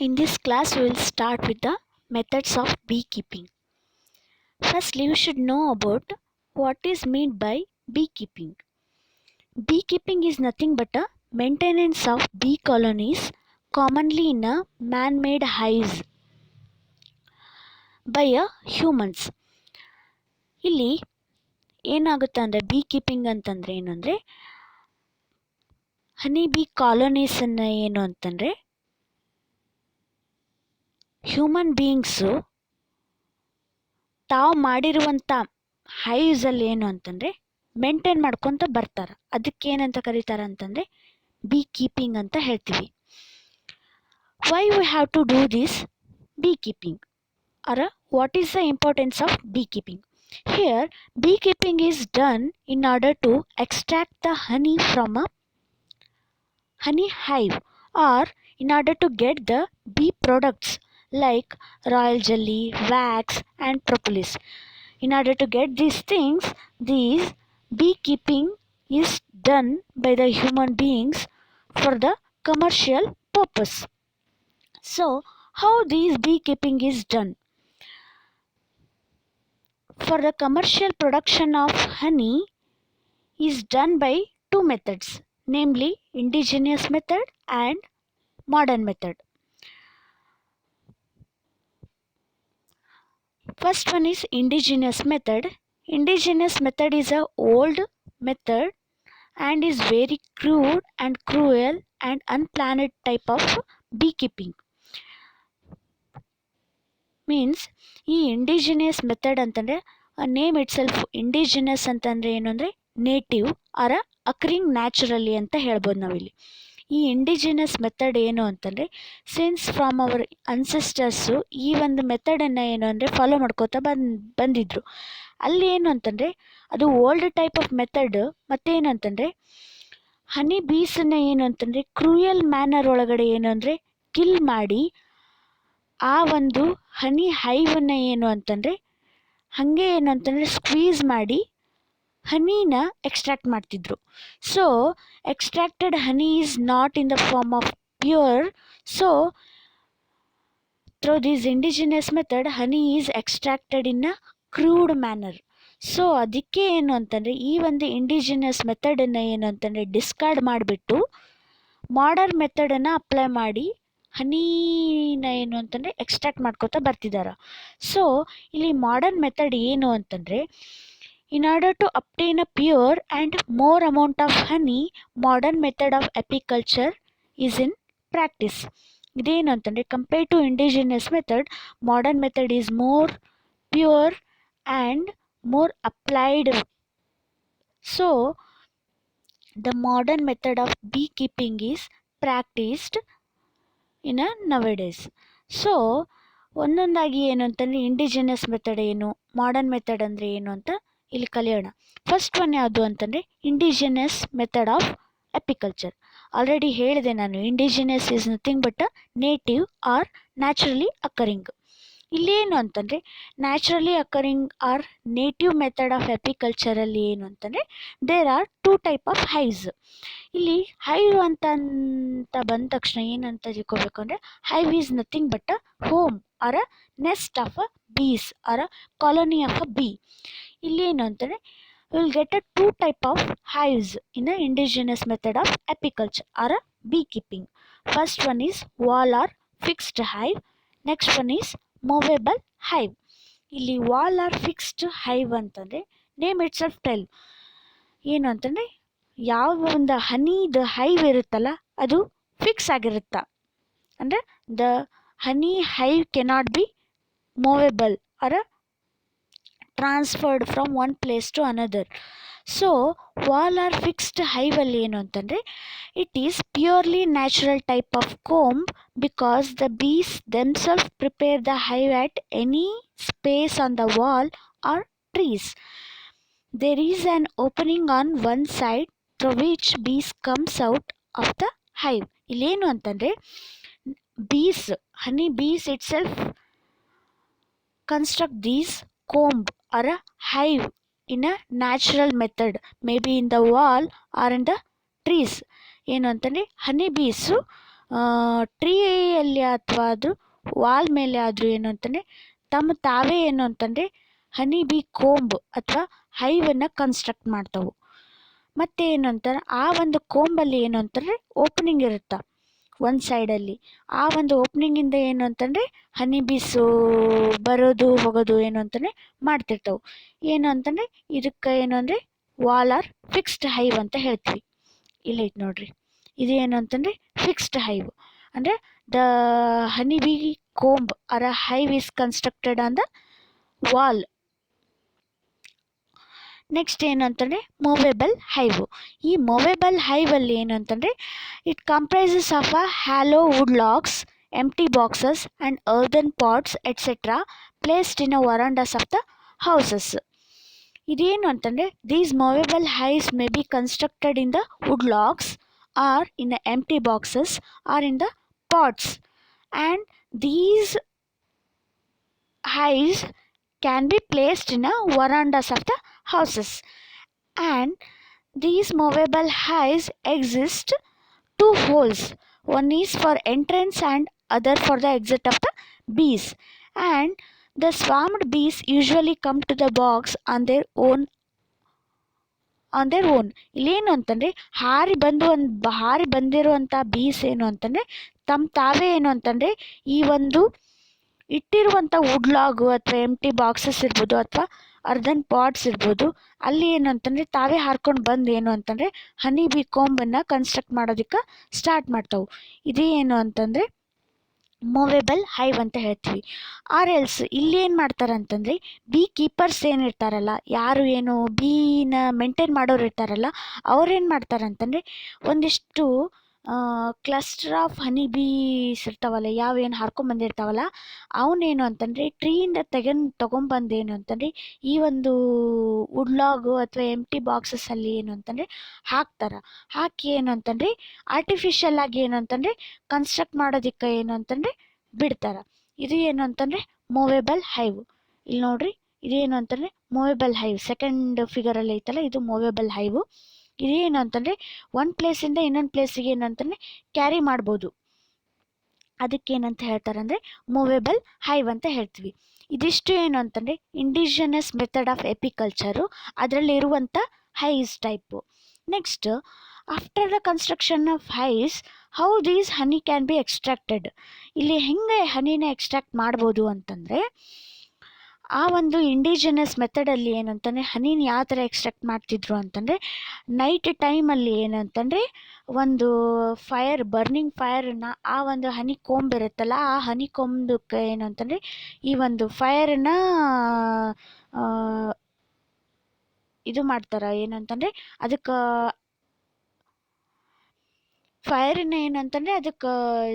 In this class, we will start with the methods of beekeeping. Firstly, you should know about what is meant by beekeeping. Beekeeping is nothing but a maintenance of bee colonies, commonly in a man-made hives by a humans. ಇಲ್ಲಿ ಏನಾಗುತ್ತೆ ಅಂದರೆ beekeeping ಅಂತಂದರೆ ಏನು ಅಂದರೆ ಹನಿ ಬೀ ಕಾಲೋನೀಸನ್ನು ಏನು ಅಂತಂದರೆ human beings ತಾವು ಮಾಡಿರುವಂಥ ಹೈವ್ಸಲ್ಲಿ ಏನು ಅಂತಂದರೆ ಮೇಂಟೈನ್ ಮಾಡ್ಕೊತ ಬರ್ತಾರೆ. ಅದಕ್ಕೆ ಏನಂತ ಕರೀತಾರೆ ಅಂತಂದರೆ ಬೀ ಕೀಪಿಂಗ್ ಅಂತ ಹೇಳ್ತೀವಿ. Why we have to do this bee keeping or what is the importance of bee keeping? Here bee keeping is done in order to extract the honey from a honey hive or in order to get the bee products like royal jelly, wax and propolis. In order to get these things, these beekeeping is done by the human beings for the commercial purpose. So, how this beekeeping is done? For the commercial production of honey is done by two methods, namely indigenous method and modern method. First one is indigenous method. Indigenous method is a old method and is very crude and cruel and unplanned type of beekeeping. Means ಈ indigenous method ಅಂತಂದರೆ name it self indigenous ಅಂತಂದರೆ ಏನು ಅಂದರೆ native ಆರ ಅಕ್ರಿಂಗ್ naturally ಅಂತ ಹೇಳ್ಬೋದು ನಾವಿಲ್ಲಿ. ಈ ಇಂಡಿಜಿನಸ್ ಮೆಥಡ್ ಏನು ಅಂತಂದರೆ ಸಿನ್ಸ್ ಫ್ರಮ್ ಅವರ್ ಅನ್ಸೆಸ್ಟರ್ಸು ಈ ಒಂದು ಮೆಥಡನ್ನು ಏನು ಅಂದರೆ ಫಾಲೋ ಮಾಡ್ಕೋತಾ ಬಂದಿದ್ರು. ಅಲ್ಲಿ ಏನು ಅಂತಂದರೆ ಅದು ಓಲ್ಡ್ ಟೈಪ್ ಆಫ್ ಮೆಥಡ್. ಮತ್ತೇನು ಅಂತಂದರೆ ಹನಿ ಬೀಸನ್ನು ಏನು ಅಂತಂದರೆ ಕ್ರೂಯಲ್ ಮ್ಯಾನರ್ ಒಳಗಡೆ ಏನು ಅಂದರೆ ಕಿಲ್ ಮಾಡಿ ಆ ಒಂದು ಹನಿ ಹೈವನ್ನು ಏನು ಅಂತಂದರೆ ಹಾಗೆ ಏನು ಅಂತಂದರೆ ಸ್ಕ್ವೀಸ್ ಮಾಡಿ ಹನಿನ ಎಕ್ಸ್ಟ್ರಾಕ್ಟ್ ಮಾಡ್ತಿದ್ರು. So extracted honey is not in the form of pure. So through this indigenous method honey is extracted in a crude manner. So ಅದಕ್ಕೆ ಏನು ಅಂತಂದರೆ ಈ ಒಂದು ಇಂಡಿಜಿನಿಯಸ್ ಮೆಥಡನ್ನು ಏನು ಅಂತಂದರೆ ಡಿಸ್ಕಾರ್ಡ್ ಮಾಡಿಬಿಟ್ಟು ಮಾಡರ್ನ್ ಮೆಥಡನ್ನು ಅಪ್ಲೈ ಮಾಡಿ ಹನಿನ ಏನು ಅಂತಂದರೆ ಎಕ್ಸ್ಟ್ರಾಕ್ಟ್ ಮಾಡ್ಕೋತಾ ಬರ್ತಿದ್ದಾರೆ. ಸೊ ಇಲ್ಲಿ ಮಾಡರ್ನ್ ಮೆಥಡ್ ಏನು ಅಂತಂದರೆ in order to obtain a pure and more amount of honey, modern method of apiculture is in practice. ಇದೇನು ಅಂತಂದರೆ compare to indigenous method, modern method is more pure and more applied. So the modern method of bee keeping is practised in a nowadays. So ಒಂದೊಂದಾಗಿ ಏನು ಅಂತಂದರೆ indigenous method ಏನು, modern method ಅಂದರೆ ಏನು ಅಂತ ಇಲ್ಲಿ ಕಲಿಯೋಣ. ಫಸ್ಟ್ ಒನ್ ಯಾವುದು ಅಂತಂದರೆ indigenous method of apiculture. Already ಹೇಳಿದೆ ನಾನು, indigenous is nothing but a native or naturally occurring. ಇಲ್ಲೇನು ಅಂತಂದರೆ naturally occurring or native method of ಅಪಿಕಲ್ಚರಲ್ಲಿ ಏನು ಅಂತಂದರೆ there are two type of hives. ಇಲ್ಲಿ ಹೈವ್ ಅಂತ ಬಂದ ತಕ್ಷಣ ಏನಂತ ತಿಳ್ಕೊಬೇಕು ಅಂದರೆ hive is nothing but a home or a nest of a bees or a colony of a bee. ಇಲ್ಲಿ ಏನು ಅಂತಂದರೆ will get a two type of hives in a indigenous method of apiculture or a beekeeping. First one is wall or fixed hive, next one is movable hive. ಇಲ್ಲಿ wall or fixed hive ಅಂತಂದರೆ name it self tell ಏನು ಅಂತಂದರೆ ಯಾವ ಒಂದು ಹನಿದು hive ಇರುತ್ತಲ್ಲ ಅದು fix ಆಗಿರುತ್ತಾ, ಅಂದರೆ the honey hive cannot be movable or transferred from one place to another. So wall or fixed ಹೈವಲ್ಲಿ ಏನು ಅಂತಂದರೆ it is purely natural type of comb because the bees themselves prepare the hive at any space on the wall or trees. There is an opening on one side through which bees comes out of the hive. ಇಲ್ಲೇನು ಅಂತಂದರೆ bees honey bees itself construct these comb or a hive in a natural method, maybe in the wall or in the trees. ಏನು ಅಂತಂದರೆ ಹನಿ ಬೀಸು ಟ್ರೀಯಲ್ಲಿ ಅಥವಾ ಅದು wall ಮೇಲೆ ಆದರೂ ಏನು ಅಂತಂದರೆ ತಮ್ಮ ತಾವೇ ಏನು ಅಂತಂದರೆ ಹನಿ ಬಿ ಕೋಂಬ್ ಅಥವಾ ಹೈವನ್ನು ಕನ್ಸ್ಟ್ರಕ್ಟ್ ಮಾಡ್ತಾವೆ. ಮತ್ತು ಏನು ಅಂತಾರೆ ಆ ಒಂದು ಕೋಂಬಲ್ಲಿ ಏನು ಅಂತಂದರೆ ಓಪನಿಂಗ್ ಇರುತ್ತೆ ಒಂದು ಸೈಡಲ್ಲಿ. ಆ ಒಂದು ಓಪನಿಂಗಿಂದ ಏನು ಅಂತಂದರೆ ಹನಿ ಬೀಸು ಬರೋದು ಹೋಗೋದು ಏನು ಅಂತಂದರೆ ಮಾಡ್ತಿರ್ತಾವೆ. ಏನು ಅಂತಂದರೆ ಇದಕ್ಕೆ ಏನು ಅಂದರೆ ವಾಲ್ ಆರ್ ಫಿಕ್ಸ್ಡ್ ಹೈವ್ ಅಂತ ಹೇಳ್ತೀವಿ. ಇಲ್ಲ ಐತೆ ನೋಡ್ರಿ, ಇದು ಏನು ಅಂತಂದರೆ ಫಿಕ್ಸ್ಡ್ ಹೈವ್ ಅಂದರೆ the honey bee comb or a hive is constructed on the wall. Next ಏನು ಅಂತಂದರೆ ಮೂವೇಬಲ್ ಹೈವು. ಈ ಮೂವೇಬಲ್ ಹೈವಲ್ಲಿ ಏನು ಅಂತಂದರೆ it comprises of a hollow wood logs, empty boxes and earthen pots etcetera placed in a verandas of the houses. ಇದೇನು ಅಂತಂದರೆ these movable hives may be constructed in the wood logs or in the empty boxes or in the pats, and these hives can be placed in a verandas of the houses, and these movable hives exist two holes, one is for entrance and other for the exit of the bees, and the swarmed bees usually come to the box on their own. ಇಲ್ಲೇನು ಅಂತಂದರೆ ಹಾರಿ ಬಂದಿರುವಂಥ ಬೀಸ್ ಏನು ಅಂತಂದರೆ ತಮ್ಮ ತಾವೇ ಏನು ಅಂತಂದರೆ ಈ ಒಂದು ಇಟ್ಟಿರುವಂಥ ವುಡ್ಲಾಗು ಅಥವಾ ಎಂಟಿ ಬಾಕ್ಸಸ್ ಇರ್ಬೋದು ಅಥವಾ ಅರ್ಧನ್ ಪಾಟ್ಸ್ ಇರ್ಬೋದು, ಅಲ್ಲಿ ಏನು ಅಂತಂದರೆ ತಾವೇ ಹಾರ್ಕೊಂಡು ಬಂದು ಏನು ಅಂತಂದರೆ ಹನಿ ಬಿ ಕೋಂಬನ್ನು ಕನ್ಸ್ಟ್ರಕ್ಟ್ ಮಾಡೋದಕ್ಕೆ ಸ್ಟಾರ್ಟ್ ಮಾಡ್ತಾವೆ. ಇದೇ ಏನು ಅಂತಂದರೆ ಮೂವೇಬಲ್ ಹೈವ್ ಅಂತ ಹೇಳ್ತೀವಿ. ಆರ್ ಎಲ್ಸ್ ಇಲ್ಲಿ ಏನು ಮಾಡ್ತಾರೆ ಅಂತಂದರೆ ಬೀ ಕೀಪರ್ಸ್ ಏನಿರ್ತಾರಲ್ಲ, ಯಾರು ಏನು ಬೀನ ಮೇಂಟೈನ್ ಮಾಡೋರು ಇರ್ತಾರಲ್ಲ, ಅವ್ರೇನು ಮಾಡ್ತಾರೆ ಅಂತಂದರೆ ಒಂದಿಷ್ಟು ಕ್ಲಸ್ಟರ್ ಆಫ್ ಹನಿ ಬೀಸ್ ಇರ್ತಾವಲ್ಲ, ಯಾವೇನು ಹಾರ್ಕೊಂಬಂದಿರ್ತಾವಲ್ಲ, ಅವನೇನು ಅಂತಂದರೆ ಟ್ರೀಯಿಂದ ತೊಗೊಂಬಂದು ಏನು ಅಂತಂದರೆ ಈ ಒಂದು ವುಡ್ಲಾಗು ಅಥವಾ ಎಂಟಿ ಬಾಕ್ಸಸ್ಸಲ್ಲಿ ಏನು ಅಂತಂದರೆ ಹಾಕಿ ಏನು ಅಂತಂದರೆ ಆರ್ಟಿಫಿಷಿಯಲ್ ಆಗಿ ಏನು ಅಂತಂದರೆ ಕನ್ಸ್ಟ್ರಕ್ಟ್ ಮಾಡೋದಕ್ಕೆ ಏನು ಅಂತಂದರೆ ಬಿಡ್ತಾರೆ. ಇದು ಏನು ಅಂತಂದರೆ ಮೂವೇಬಲ್ ಹೈವ್. ಇಲ್ಲಿ ನೋಡ್ರಿ, ಇದೇನು ಅಂತಂದರೆ ಮೂವೇಬಲ್ ಹೈವ್ ಸೆಕೆಂಡ್ ಫಿಗರಲ್ಲಿ ಐತಲ್ಲ, ಇದು ಮೂವೇಬಲ್ ಹೈವು. ಇದೇನು ಅಂತಂದರೆ ಒಂದು ಪ್ಲೇಸಿಂದ ಇನ್ನೊಂದು ಪ್ಲೇಸಿಗೆ ಏನು ಅಂತಂದರೆ ಕ್ಯಾರಿ ಮಾಡ್ಬೋದು. ಅದಕ್ಕೇನಂತ ಹೇಳ್ತಾರೆ ಅಂದರೆ ಮೂವೇಬಲ್ ಹೈವ್ ಅಂತ ಹೇಳ್ತೀವಿ. ಇದಿಷ್ಟು ಏನು ಅಂತಂದರೆ ಇಂಡಿಜಿನಸ್ ಮೆಥಡ್ ಆಫ್ ಎಪಿಕಲ್ಚರು, ಅದರಲ್ಲಿ ಇರುವಂಥ hives type. Next, after the construction of hives, how these honey can be extracted. ಇಲ್ಲಿ ಹೆಂಗೆ ಹನಿನ ಎಕ್ಸ್ಟ್ರಾಕ್ಟ್ ಮಾಡ್ಬೋದು ಅಂತಂದರೆ ಆ ಒಂದು ಇಂಡಿಜಿನಸ್ ಮೆಥಡಲ್ಲಿ ಏನಂತಂದರೆ ಹನಿನ ಯಾವ ಥರ ಎಕ್ಸ್ಟ್ರಾಕ್ಟ್ ಮಾಡ್ತಿದ್ರು ಅಂತಂದರೆ ನೈಟ್ ಟೈಮಲ್ಲಿ ಏನಂತಂದರೆ ಒಂದು ಬರ್ನಿಂಗ್ ಫೈರನ್ನು ಆ ಒಂದು ಹನಿ ಕೊಂಬ್ ಇರುತ್ತಲ್ಲ, ಆ ಹನಿ ಕೊಂಬಕ್ಕೆ ಏನಂತಂದರೆ ಈ ಒಂದು ಫೈರನ್ನು ಇದು ಮಾಡ್ತಾರೆ. ಏನಂತಂದರೆ ಅದಕ್ಕೆ ಫೈರನ್ನ ಏನಂತಂದರೆ ಅದಕ್ಕೆ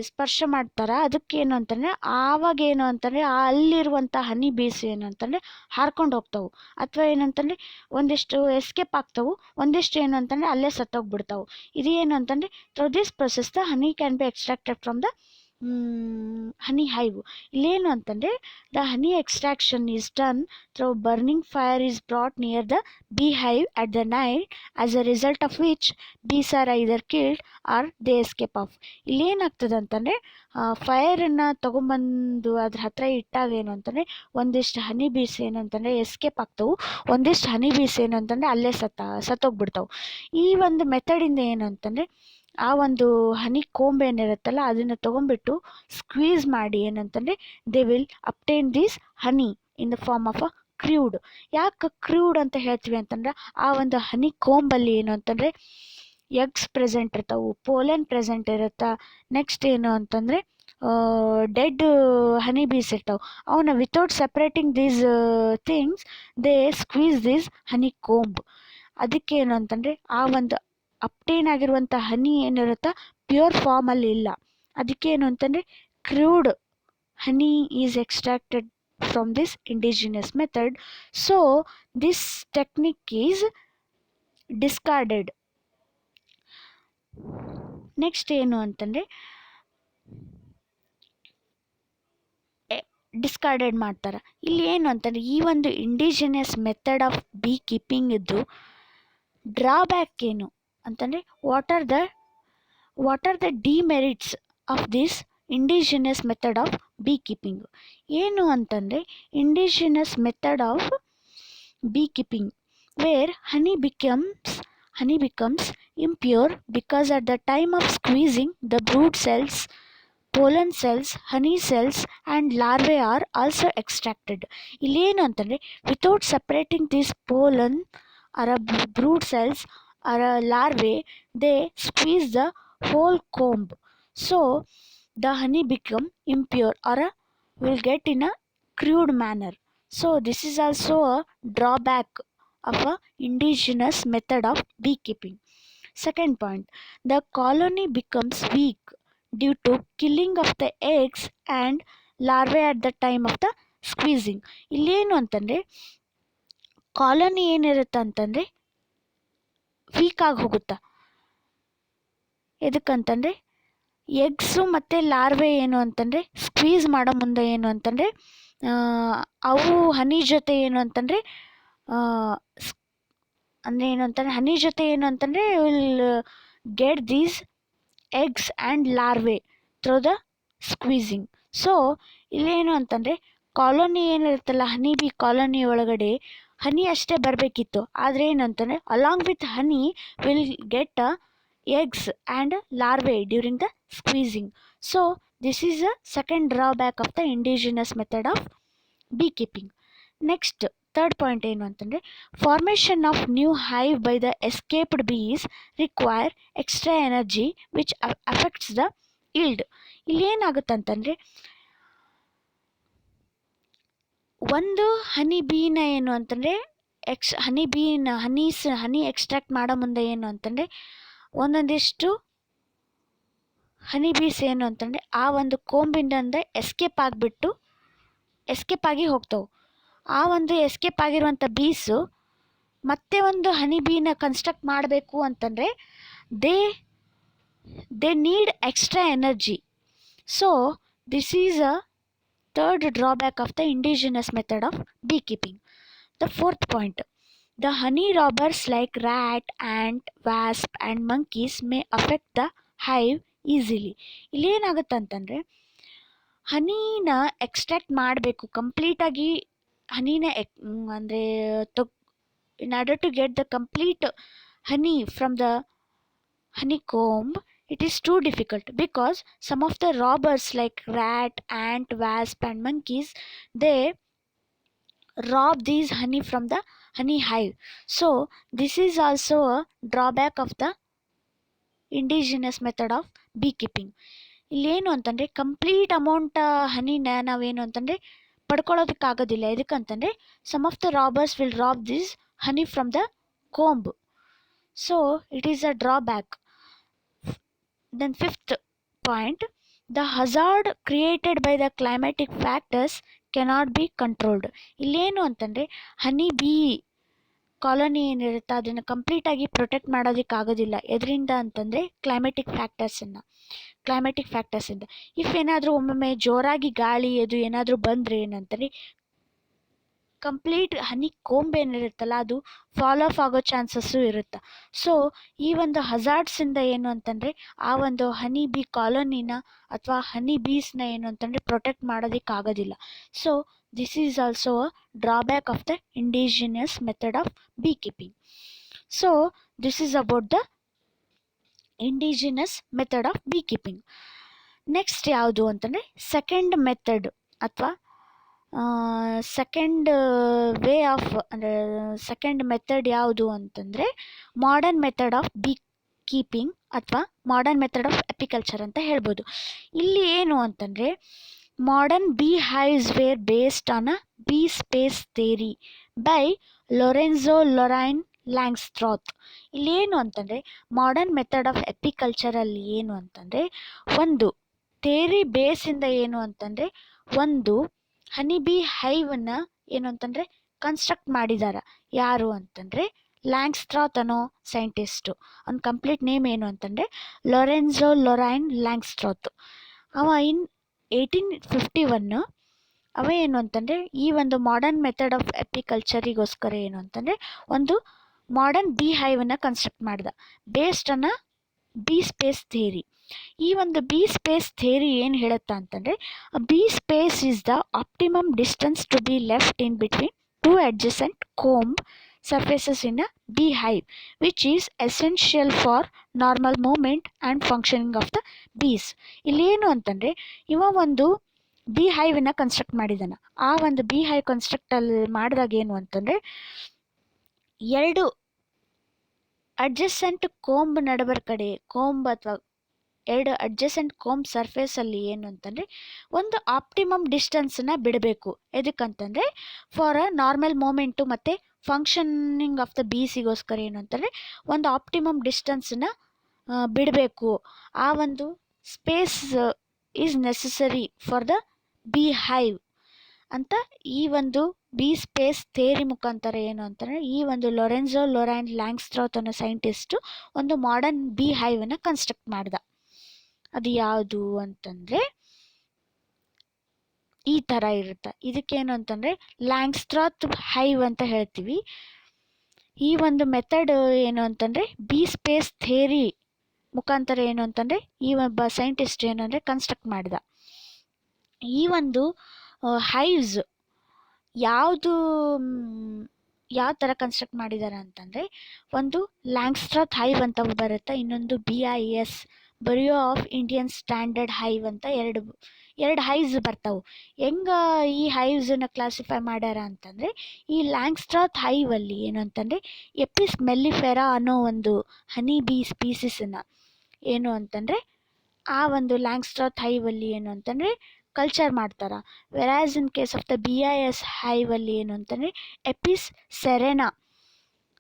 ಸ್ಪರ್ಶ ಮಾಡ್ತಾರೆ. ಅದಕ್ಕೇನು ಅಂತಂದರೆ ಆವಾಗ ಏನು ಅಂತಂದರೆ ಅಲ್ಲಿರುವಂಥ ಹನಿ ಬೀಸ್ ಏನು ಅಂತಂದರೆ ಹಾರ್ಕೊಂಡು ಹೋಗ್ತಾವೆ, ಅಥವಾ ಏನಂತಂದರೆ ಒಂದಿಷ್ಟು ಎಸ್ಕೇಪ್ ಆಗ್ತಾವೆ, ಒಂದಿಷ್ಟು ಏನು ಅಂತಂದರೆ ಅಲ್ಲೇ ಸತ್ತೋಗ್ಬಿಡ್ತಾವೆ. ಇದು ಏನು ಅಂತಂದರೆ through this process the honey can be extracted from the honey hive. ಇಲ್ಲೇನು ಅಂತಂದರೆ the honey extraction is done through burning fire is brought near the beehive at the night, as a result of which bees are either killed or they escape off. ಇಲ್ಲೇನಾಗ್ತದೆ ಅಂತಂದರೆ ಫೈರನ್ನು ತೊಗೊಂಬಂದು ಅದ್ರ ಹತ್ರ ಇಟ್ಟಾಗ ಏನು ಅಂತಂದರೆ ಒಂದಿಷ್ಟು ಹನಿ ಬೀಸ್ ಏನಂತಂದರೆ ಎಸ್ಕೇಪ್ ಆಗ್ತವೆ, ಒಂದಿಷ್ಟು ಹನಿ ಬೀಸ್ ಏನು ಅಂತಂದರೆ ಅಲ್ಲೇ ಸತ್ತೋಗ್ಬಿಡ್ತಾವೆ. ಈ ಒಂದು ಮೆಥಡಿಂದ ಏನು ಅಂತಂದರೆ ಆ ಒಂದು ಹನಿ ಕೋಂಬ್ ಏನಿರುತ್ತಲ್ಲ ಅದನ್ನು ತೊಗೊಂಡ್ಬಿಟ್ಟು ಸ್ಕ್ವೀಸ್ ಮಾಡಿ ಏನಂತಂದರೆ they will obtain this honey in the form of a crude. ಯಾಕೆ ಕ್ರೂಡ್ ಅಂತ ಹೇಳ್ತೀವಿ ಅಂತಂದ್ರೆ ಆ ಒಂದು ಹನಿ ಕೋಂಬಲ್ಲಿ ಏನು ಅಂತಂದರೆ ಎಗ್ಸ್ ಪ್ರೆಸೆಂಟ್ ಇರ್ತಾವೆ, ಪೋಲನ್ ಪ್ರೆಸೆಂಟ್ ಇರುತ್ತೆ. ನೆಕ್ಸ್ಟ್ ಏನು ಅಂತಂದರೆ ಡೆಡ್ ಹನಿ ಬೀಸ್ ಇರ್ತಾವೆ. ಅವನ್ನ without separating these things they squeeze these honey comb. ಅದಕ್ಕೇನು ಅಂತಂದರೆ ಆ ಒಂದು ಅಪ್ಟೇನ್ ಆಗಿರುವಂಥ ಹನಿ ಏನಿರುತ್ತಾ ಪ್ಯೂರ್ ಫಾರ್ಮಲ್ಲಿ ಇಲ್ಲ. ಅದಕ್ಕೇನು ಅಂತಂದರೆ crude honey is extracted from this indigenous method. So this technique is discarded. Next ಏನು ಅಂತಂದರೆ ಡಿಸ್ಕಾರ್ಡೆಡ್ ಮಾಡ್ತಾರೆ. ಇಲ್ಲಿ ಏನು ಅಂತಂದರೆ ಈ ಒಂದು indigenous method of bee keeping ಇದ್ದು ಡ್ರಾಬ್ಯಾಕ್ ಏನು ಅಂತಂದರೆ what are the demerits of this indigenous method of bee keeping. ಏನು ಅಂತಂದರೆ indigenous method of bee keeping where honey becomes impure because at the time of squeezing the brood cells, pollen cells, honey cells and larvae are also extracted. ಇಲ್ಲಿ ಏನು ಅಂತಂದರೆ without separating this pollen or brood cells or larvae, they squeeze the whole comb, so the honey become impure or will get in a crude manner. So this is also a drawback of a indigenous method of beekeeping. Second point, the colony becomes weak due to killing of the eggs and larvae at the time of the squeezing. ಇಲ್ಲೇನು ಅಂತಂದರೆ colony ಏನಿರುತ್ತೆ ಅಂತಂದರೆ weak ಆಗಿ ಹೋಗುತ್ತಾ. ಎದಕ್ಕಂತಂದರೆ eggs ಮತ್ತು larvae ಏನು ಅಂತಂದರೆ squeeze ಮಾಡೋ ಮುಂದೆ ಏನು ಅಂತಂದರೆ ಅವು ಹನಿ ಜೊತೆ ಏನು ಅಂತಂದರೆ ಅಂದರೆ ಏನು ಅಂತಂದರೆ ಹನಿ ಜೊತೆ ಏನು ಅಂತಂದರೆ will get these eggs and larvae through the squeezing. So ಇಲ್ಲೇನು ಅಂತಂದರೆ ಕಾಲೋನಿ ಏನಿರುತ್ತಲ್ಲ ಹನಿ ಬಿ ಕಾಲೋನಿ ಒಳಗಡೆ ಹನಿ ಅಷ್ಟೇ ಬರಬೇಕಿತ್ತು, ಆದರೆ ಏನಂತಂದರೆ along with honey will get eggs and larvae during the squeezing. So this is a second drawback of the indigenous method of beekeeping. Next, third point ಏನು ಅಂತಂದರೆ formation of new hive by the escaped bees require extra energy which affects the yield. ಇಲ್ಲಿ ಏನಾಗುತ್ತಂತಂದರೆ ಒಂದು ಹನಿ bean ಏನು ಅಂತಂದರೆ ಹನಿ extract ಮಾಡೋ ಮುಂದೆ ಏನು ಅಂತಂದರೆ ಒಂದೊಂದಿಷ್ಟು ಹನಿ ಬೀಸ್ ಏನು ಅಂತಂದರೆ ಆ ಒಂದು ಕೊಂಬಿಂದ ಎಸ್ಕೇಪ್ ಆಗಿ ಹೋಗ್ತವೆ. ಆ ಒಂದು ಎಸ್ಕೇಪ್ ಆಗಿರುವಂಥ ಬೀಸು ಮತ್ತೆ ಒಂದು ಹನಿ ಬೀನ ಕನ್ಸ್ಟ್ರಕ್ಟ್ ಮಾಡಬೇಕು ಅಂತಂದರೆ they need extra energy. So this is a third drawback of the indigenous method of beekeeping. The fourth point, the honey robbers like rat, ant, wasp and monkeys may affect the hive easily. ಇಲ್ಲಿ ಏನಾಗುತ್ತೆ ಅಂತಂದರೆ ಹನೀನ extract ಮಾಡಬೇಕು ಕಂಪ್ಲೀಟಾಗಿ ಹನೀನ ಅಂದರೆ in order to get the complete honey from the honeycomb, it is too difficult because some of the robbers like rat, ant, wasp and monkeys, they rob these honey from the honey hive. So this is also a drawback of the indigenous method of beekeeping. ಇಲ್ಲೇನು ಅಂತಂದರೆ complete amount ಹನಿನ ನಾವೇನು ಅಂತಂದರೆ ಪಡ್ಕೊಳ್ಳೋದಕ್ಕಾಗೋದಿಲ್ಲ. ಎದಕ್ಕಂತಂದರೆ some of the robbers will rob this honey from the comb. So it is a drawback. Then fifth point, the hazard created by the climatic factors cannot be controlled. ಇಲ್ಲೇನು ಅಂತಂದರೆ ಹನಿ bee colony ಏನಿರುತ್ತೆ ಅದನ್ನು ಕಂಪ್ಲೀಟಾಗಿ protect ಮಾಡೋದಕ್ಕಾಗೋದಿಲ್ಲ. ಎದರಿಂದ ಅಂತಂದರೆ climatic ಫ್ಯಾಕ್ಟರ್ಸಿಂದ. If ಏನಾದರೂ ಒಮ್ಮೊಮ್ಮೆ ಜೋರಾಗಿ ಗಾಳಿ ಅದು ಏನಾದರೂ ಬಂದರೆ ಏನಂತಾರೆ ಕಂಪ್ಲೀಟ್ ಹನಿ ಕೊಂಬ್ ಏನಿರುತ್ತಲ್ಲ ಅದು ಫಾಲ್ ಆಫ್ ಆಗೋ ಚಾನ್ಸಸ್ಸು ಇರುತ್ತೆ. ಸೊ ಈ ಒಂದು ಹಜಾರ್ಡ್ಸಿಂದ ಏನು ಅಂತಂದರೆ ಆ ಒಂದು ಹನಿ ಬೀ ಕಾಲೋನಿನ ಅಥವಾ ಹನಿ ಬೀಸ್ನ ಏನು ಅಂತಂದರೆ ಪ್ರೊಟೆಕ್ಟ್ ಮಾಡೋದಕ್ಕಾಗೋದಿಲ್ಲ. So this is also a drawback of the indigenous method of beekeeping. So this is about the indigenous method of beekeeping. Next ಯಾವುದು ಅಂತಂದರೆ ಸೆಕೆಂಡ್ ಮೆಥಡ್ ಅಥವಾ ಸೆಕೆಂಡ್ ವೇ ಆಫ್ ಅಂದರೆ ಸೆಕೆಂಡ್ ಮೆಥಡ್ ಯಾವುದು ಅಂತಂದರೆ ಮಾಡರ್ನ್ ಮೆಥಡ್ ಆಫ್ ಕೀಪಿಂಗ್ ಅಥವಾ modern method of apiculture ಅಂತ ಹೇಳ್ಬೋದು. ಇಲ್ಲಿ ಏನು ಅಂತಂದರೆ modern beehives were based on a bee space theory by Lorenzo Lorraine Langstroth. ಇಲ್ಲೇನು ಅಂತಂದರೆ ಮಾಡರ್ನ್ ಮೆಥಡ್ ಆಫ್ ಎಪಿಕಲ್ಚರಲ್ಲಿ ಏನು ಅಂತಂದರೆ ಒಂದು ಥಿಯರಿ ಬೇಸಿಂದ ಏನು ಅಂತಂದರೆ ಒಂದು ಹನಿ ಬೀ ಹೈವನ್ನು ಏನು ಅಂತಂದರೆ ಕನ್ಸ್ಟ್ರಕ್ಟ್ ಮಾಡಿದ್ದಾರೆ. ಯಾರು ಅಂತಂದರೆ ಲ್ಯಾಂಗ್ಸ್ಟ್ರಾತ್ ಅನ್ನೋ ಸೈಂಟಿಸ್ಟು. ಅವ್ನ ಕಂಪ್ಲೀಟ್ ನೇಮ್ ಏನು ಅಂತಂದರೆ ಲೊರೆನ್ಜೊ ಲೊರೈನ್ ಲ್ಯಾಂಗ್ಸ್ಟ್ರಾತ್. ಅವ ಇನ್ 1851 ಅವ ಏನು ಅಂತಂದರೆ ಈ ಒಂದು ಮಾಡರ್ನ್ ಮೆಥಡ್ ಆಫ್ ಎಪಿಕಲ್ಚರಿಗೋಸ್ಕರ ಏನು ಅಂತಂದರೆ ಒಂದು ಮಾಡರ್ನ್ ಬೀ ಹೈವನ್ನು ಕನ್ಸ್ಟ್ರಕ್ಟ್ ಮಾಡಿದ based on a bee space theory. ಈ ಒಂದು ಬಿ ಸ್ಪೇಸ್ ಥಿಯರಿ ಏನು ಹೇಳುತ್ತಾ ಅಂತಂದರೆ, bee space is the optimum distance to be left in between two adjacent comb surfaces in a bee hive which is essential for normal movement and functioning of the bees. ಇಲ್ಲೇನು ಅಂತಂದರೆ, ಇವ ಒಂದು B ಹೈವನ್ನ construct ಮಾಡಿದ್ದಾನೆ. ಆ ಒಂದು B hive ಕನ್ಸ್ಟ್ರಕ್ಟಲ್ಲಿ ಮಾಡಿದಾಗ ಏನು ಅಂತಂದರೆ, ಎರಡು ಅಡ್ಜಸೆಂಟ್ ಕೋಂಬ್ ನಡುಬರ್ ಕಡೆ ಕೋಂಬ್ ಅಥವಾ ಎರಡು ಅಡ್ಜಸೆಂಟ್ ಕೋಂಬ್ ಸರ್ಫೇಸಲ್ಲಿ ಏನು ಅಂತಂದರೆ ಒಂದು ಆಪ್ಟಿಮಮ್ ಡಿಸ್ಟೆನ್ಸನ್ನ ಬಿಡಬೇಕು. ಎದಕ್ಕಂತಂದರೆ ಫಾರ್ ಅ ನಾರ್ಮಲ್ ಮೂಮೆಂಟು ಮತ್ತು ಫಂಕ್ಷನಿಂಗ್ ಆಫ್ ದ ಬೀಸಿಗೋಸ್ಕರ ಏನು ಅಂತಂದರೆ ಒಂದು ಆಪ್ಟಿಮಮ್ ಡಿಸ್ಟೆನ್ಸನ್ನ ಬಿಡಬೇಕು. ಆ ಒಂದು space is necessary for the B hive ಅಂತ ಈ ಒಂದು ಬಿ ಸ್ಪೇಸ್ ಥಿಯರಿ ಮುಖಾಂತರ ಏನು ಅಂತಂದರೆ ಈ ಒಂದು ಲೊರೆನ್ಜೋ ಲೊರಾಂಡ್ ಲ್ಯಾಂಗ್ಸ್ಟ್ರಾತ್ ಅನ್ನೋ ಸೈಂಟಿಸ್ಟು ಒಂದು ಮಾಡರ್ನ್ ಬಿ ಹೈವನ್ನು ಕನ್ಸ್ಟ್ರಕ್ಟ್ ಮಾಡ್ದ. ಅದು ಯಾವುದು ಅಂತಂದರೆ ಈ ಥರ ಇರುತ್ತೆ. ಇದಕ್ಕೇನು ಅಂತಂದರೆ ಲ್ಯಾಂಗ್ಸ್ಟ್ರಾತ್ ಹೈವ್ ಅಂತ ಹೇಳ್ತೀವಿ. ಈ ಒಂದು ಮೆಥಡ್ ಏನು ಅಂತಂದರೆ ಬಿ ಸ್ಪೇಸ್ ಥಿಯರಿ ಮುಖಾಂತರ ಏನು ಅಂತಂದರೆ ಈ ಒಬ್ಬ ಸೈಂಟಿಸ್ಟ್ ಏನು ಅಂದರೆ ಕನ್ಸ್ಟ್ರಕ್ಟ್ ಮಾಡಿದ. ಈ ಒಂದು ಹೈವ್ಸ್ ಯಾವ ಥರ ಕನ್ಸ್ಟ್ರಕ್ಟ್ ಮಾಡಿದ್ದಾರೆ ಅಂತಂದರೆ ಒಂದು ಲ್ಯಾಂಗ್ಸ್ಟ್ರಾತ್ ಹೈವ್ ಅಂತ ಬರುತ್ತೆ, ಇನ್ನೊಂದು BIS bureau of Indian standard hive ಅಂತ ಎರಡು ಹೈವ್ಸ್ ಬರ್ತಾವೆ. ಹೆಂಗೆ ಈ ಹೈವ್ಸನ್ನು ಕ್ಲಾಸಿಫೈ ಮಾಡ್ಯಾರ ಅಂತಂದರೆ ಈ ಲ್ಯಾಂಗ್ಸ್ಟ್ರಾತ್ ಹೈವಲ್ಲಿ ಏನು ಅಂತಂದರೆ ಎಪಿಸ್ ಮೆಲ್ಲಿಫೆರಾ ಅನ್ನೋ ಒಂದು ಹನಿ ಬೀ ಸ್ಪೀಸಿಸನ್ನು ಏನು ಅಂತಂದರೆ ಆ ಒಂದು ಲ್ಯಾಂಗ್ಸ್ಟ್ರಾತ್ ಹೈವಲ್ಲಿ ಏನು ಅಂತಂದರೆ ಕಲ್ಚರ್ ಮಾಡ್ತಾರೆ. Whereas in case of the BIS ಹೈವಲ್ಲಿ ಏನು ಅಂತಂದರೆ ಎಪಿಸ್ ಸೆರೆನಾ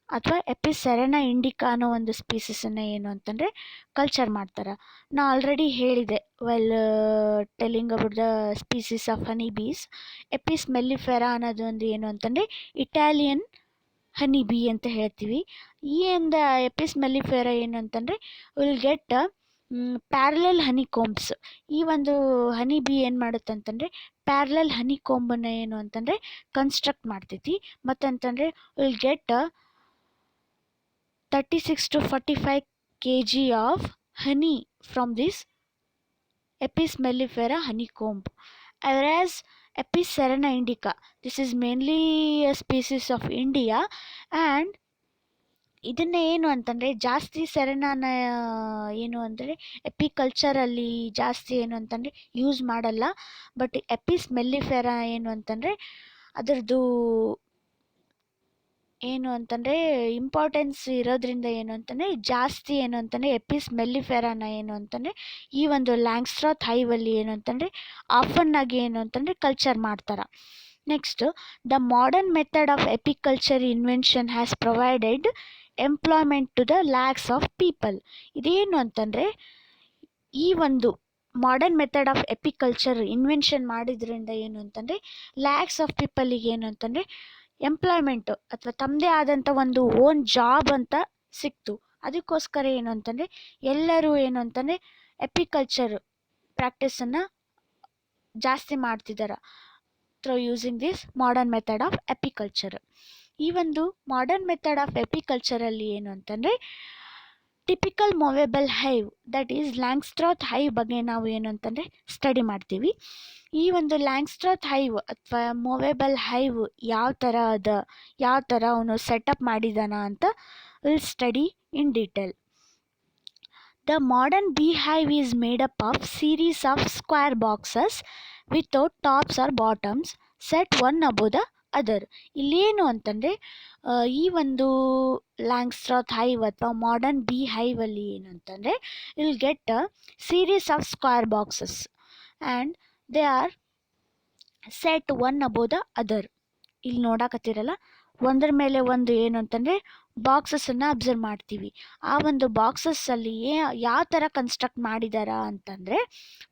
ಅಥವಾ ಎಪಿಸ್ ಸೆರೆನಾ ಇಂಡಿಕಾ ಅನ್ನೋ ಒಂದು ಸ್ಪೀಸಸನ್ನು ಏನು ಅಂತಂದರೆ ಕಲ್ಚರ್ ಮಾಡ್ತಾರೆ. ನಾ ಆಲ್ರೆಡಿ ಹೇಳಿದೆ while telling about the species of honey bees. Apis mellifera ಅನ್ನೋದು ಒಂದು ಏನು ಅಂತಂದರೆ ಇಟಾಲಿಯನ್ ಹನಿ ಬೀ ಅಂತ ಹೇಳ್ತೀವಿ. ಈ ಒಂದು ಎಪಿಸ್ ಮೆಲ್ಲಿಫೆರಾ ಏನು ಅಂತಂದರೆ ವಿಲ್ ಗೆಟ್ ಪ್ಯಾರಲಲ್ ಹನಿ ಕೋಂಬ್ಸ್. ಈ ಒಂದು ಹನಿ ಬಿ ಏನು ಮಾಡುತ್ತೆ ಅಂತಂದರೆ ಪ್ಯಾರಲಲ್ ಹನಿ ಕೋಂಬನ್ನು ಏನು ಅಂತಂದರೆ ಕನ್ಸ್ಟ್ರಕ್ಟ್ ಮಾಡ್ತೈತಿ. ಮತ್ತಂತಂದರೆ will get 36 to 45 kg of honey from this Apis mellifera honey comb. whereas Apis cerana indica, this is mainly a species of India and ಇದನ್ನೇ ಏನು ಅಂತಂದರೆ ಜಾಸ್ತಿ ಸೆರೆನಾನ ಏನು ಅಂದರೆ ಎಪಿಕಲ್ಚರಲ್ಲಿ ಜಾಸ್ತಿ ಏನು ಅಂತಂದರೆ ಯೂಸ್ ಮಾಡಲ್ಲ. ಬಟ್ ಎಪಿಸ್ ಮೆಲ್ಲಿಫೆರಾ ಏನು ಅಂತಂದರೆ ಅದರದ್ದು ಏನು ಅಂತಂದರೆ ಇಂಪಾರ್ಟೆನ್ಸ್ ಇರೋದ್ರಿಂದ ಏನು ಅಂತಂದರೆ ಜಾಸ್ತಿ ಏನು ಅಂತಂದರೆ ಎಪಿಸ್ ಮೆಲ್ಲಿಫೆರಾನ ಏನು ಅಂತಂದರೆ ಈ ಒಂದು ಲ್ಯಾಂಗ್ಸ್ಟ್ರಾತ್ ಹೈವಲ್ಲಿ ಏನು ಅಂತಂದರೆ ಆಫನ್ನಾಗಿ ಏನು ಅಂತಂದರೆ ಕಲ್ಚರ್ ಮಾಡ್ತಾರೆ. Next, the modern method of apiculture invention has provided employment to the lakhs of people. ಇದೇನು ಅಂತಂದರೆ ಈ ಒಂದು modern method of apiculture invention ಮಾಡಿದ್ರಿಂದ ಏನು ಅಂತಂದರೆ ಲ್ಯಾಕ್ಸ್ ಆಫ್ ಪೀಪಲಿಗೆ ಏನು ಅಂತಂದರೆ ಎಂಪ್ಲಾಯ್ಮೆಂಟು ಅಥವಾ ತಮ್ಮದೇ ಆದಂಥ ಒಂದು ಓನ್ ಜಾಬ್ ಅಂತ ಸಿಕ್ತು. ಅದಕ್ಕೋಸ್ಕರ ಏನು ಅಂತಂದರೆ ಎಲ್ಲರೂ ಏನು ಅಂತಂದರೆ ಎಪಿಕಲ್ಚರ್ ಪ್ರಾಕ್ಟೀಸನ್ನು ಜಾಸ್ತಿ ಮಾಡ್ತಿದ್ದಾರೆ through using this modern method of apiculture. ಈ ಒಂದು ಮಾಡರ್ನ್ ಮೆಥಡ್ ಆಫ್ ಎಪಿಕಲ್ಚರಲ್ಲಿ ಏನು ಅಂತಂದರೆ typical movable hive that is Langstroth hive ಬಗ್ಗೆ ನಾವು ಏನು ಅಂತಂದರೆ ಸ್ಟಡಿ ಮಾಡ್ತೀವಿ. ಈ ಒಂದು ಲ್ಯಾಂಗ್ಸ್ಟ್ರಾತ್ ಹೈವ್ ಅಥವಾ ಮೂವೇಬಲ್ ಹೈವ್ ಯಾವ ಥರ ಅವನು ಸೆಟಪ್ ಮಾಡಿದಾನ ಅಂತ will study in detail. The modern beehive is made up of series of square boxes without tops or bottoms set one above the other. ಇಲ್ಲೇನು ಅಂತಂದರೆ ಈ ಒಂದು ಲ್ಯಾಂಗ್ಸ್ಟ್ರಾತ್ ಹೈವ್ ಅಥವಾ ಮಾಡರ್ನ್ ಬಿ ಹೈವಲ್ಲಿ ಏನು ಅಂತಂದರೆ will get a series of square boxes and they are set one above the other. ಇಲ್ಲಿ ನೋಡಕತ್ತಿರಲ್ಲ ಒಂದರ ಮೇಲೆ ಒಂದು ಏನು ಅಂತಂದರೆ ಬಾಕ್ಸಸನ್ನು ಅಬ್ಸರ್ವ್ ಮಾಡ್ತೀವಿ. ಆ ಒಂದು ಬಾಕ್ಸಸ್ಸಲ್ಲಿ ಯಾವ ಥರ ಕನ್ಸ್ಟ್ರಕ್ಟ್ ಮಾಡಿದಾರ ಅಂತಂದರೆ